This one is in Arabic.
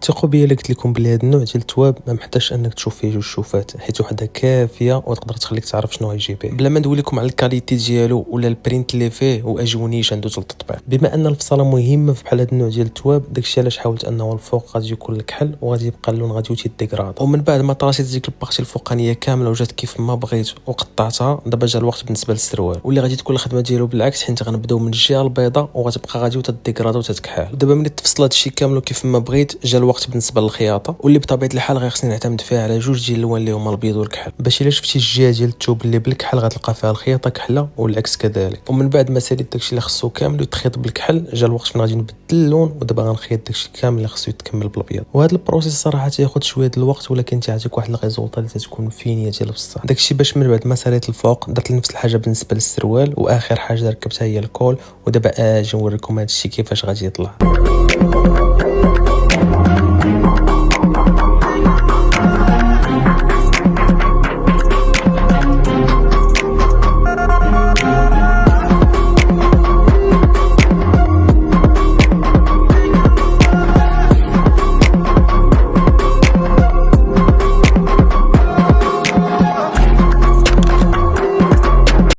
ثقوا بيا الا قلت لكم بلي هذا النوع ديال الثواب ما محتاجش انك تشوف فيه جوج شوفات، حيت وحده كافيه وتقدر تخليك تعرف شنو غيجي به بلا ما ندوي لكم على الكاليتي ديالو ولا البرينت اللي فيه واجي نيشان دوز للتطبيق. بما ان الفصاله مهمه في بحال هذا النوع ديال الثواب، داكشي علاش حاولت انه الفوق غادي يكون الكحل وغادي يبقى اللون غادي يتديغراد. ومن بعد ما طراشيت ديك البارتي الفوقانيه كامله وجات كيف ما بغيت وقطعتها، دابا جا الوقت بالنسبه للسروال واللي غادي تكون الخدمه ديالو بالعكس، حيت غنبداو من الجهه البيضاء وغتبقى غادي وتديغراد وتتكحل. ودابا ملي تفصل هادشي كامل كيف ما بغيت، جا الوقت بالنسبه للخياطه واللي بطبيعه الحال غيخصني نعتمد فيها على جوج ديال الالوان اللي هما البيض والكحل، باش الا شفتي الجهه ديال الثوب اللي بالكحل غتلقى فيها الخياطه كحله والعكس كذلك. ومن بعد ما ساليت داكشي اللي خصو كامل يتخيط بالكحل، جا الوقت فين غادي نبدل اللون، ودابا غنخيط داكشي كامل اللي خصو يتكمل بالابيض. وهذا البروسيس صراحه تياخذ شويه د الوقت، ولكن تيعطيك واحد الريزولطه اللي تتكون فينيه ديال بصح. داكشي باش من بعد ما ساليت الفوق درت نفس الحاجه بالنسبه للسروال، واخر حاجه ركبتها هي الكول. ودابا اجي نوريكم هذا الشيء كيفاش غادي يطلع.